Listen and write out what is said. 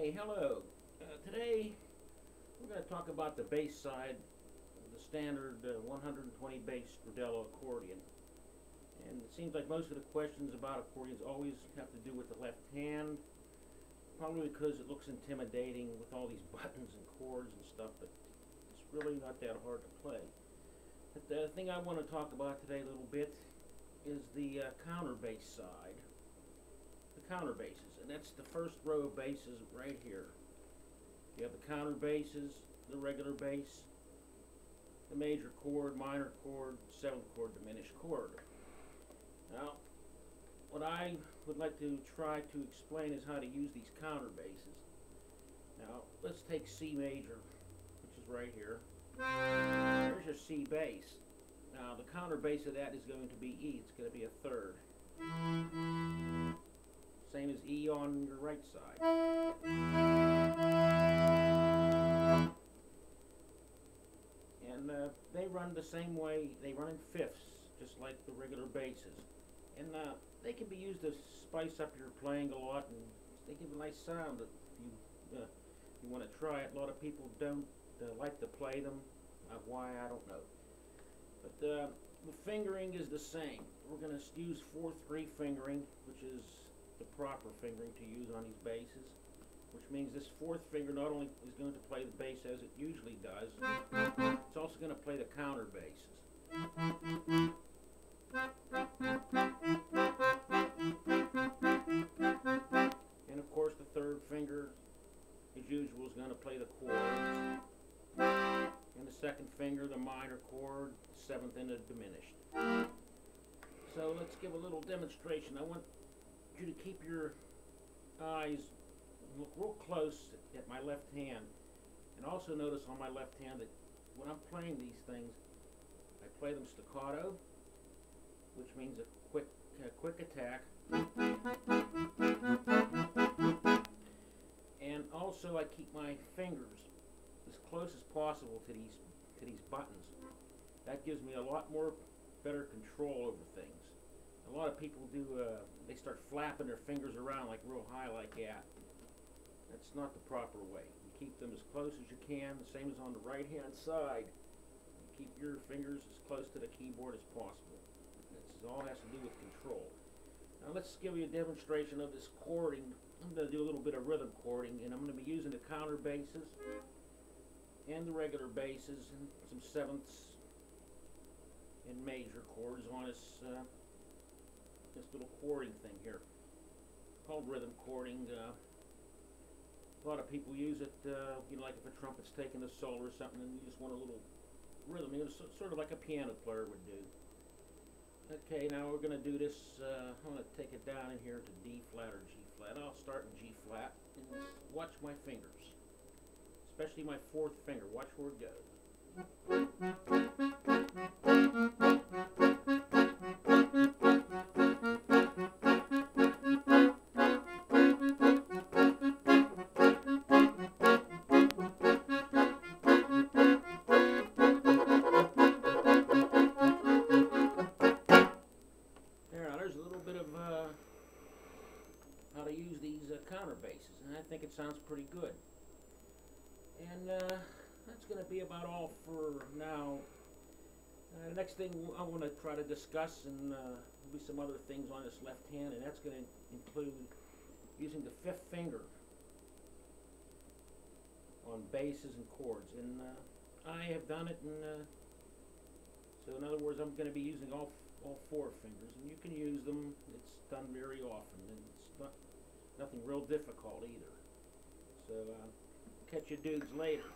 Hey, hello. Today we're going to talk about the bass side of the standard 120 bass Rodello accordion. And it seems like most of the questions about accordions always have to do with the left hand, probably because it looks intimidating with all these buttons and chords and stuff, but it's really not that hard to play. But the thing I want to talk about today a little bit is the counter bass side. The counter basses, and that's the first row of basses right here. You have the counter basses, the regular bass, the major chord, minor chord, seventh chord, diminished chord. Now, what I would like to try to explain is how to use these counter basses. Now, let's take C major, which is right here. There's your C bass. Now, the counter bass of that is going to be E. It's going to be a third. Same as E on your right side. And they run the same way. They run in fifths, just like the regular basses. And they can be used to spice up your playing a lot, and they give a nice sound if you want to try it. A lot of people don't like to play them. Why, I don't know. But the fingering is the same. We're going to use 4/3 fingering, which is the proper fingering to use on these basses, which means this fourth finger not only is going to play the bass as it usually does, it's also going to play the counter basses. And of course the third finger, as usual, is going to play the chords, and the second finger, the minor chord, the seventh and the diminished. So let's give a little demonstration. I want you to keep your eyes look real close at my left hand, and also notice on my left hand that when I'm playing these things, I play them staccato, which means a quick attack, and also I keep my fingers as close as possible to these buttons. That gives me a lot more better control over things. A lot of people do, they start flapping their fingers around like real high like that. That's not the proper way. You keep them as close as you can, the same as on the right hand side. You keep your fingers as close to the keyboard as possible. This all has to do with control. Now let's give you a demonstration of this chording. I'm going to do a little bit of rhythm chording, and I'm going to be using the counter basses and the regular basses and some sevenths and major chords on this little chording thing here called rhythm chording. A lot of people use it, you know, like if a trumpet's taking a solo or something and you just want a little rhythm, you know, sort of like a piano player would do. Okay, now we're going to do this. I'm going to take it down in here to D flat or G flat. I'll start in G flat and watch my fingers, especially my fourth finger. Watch where it goes. There's a little bit of how to use these counter basses, and I think it sounds pretty good. And that's going to be about all for now. The next thing I want to try to discuss, and there'll be some other things on this left hand, and that's going to include using the fifth finger on basses and chords. And I have done it, and so in other words, I'm going to be using all four fingers, and you can use them. It's done very often, and it's nothing real difficult either. So catch you dudes later.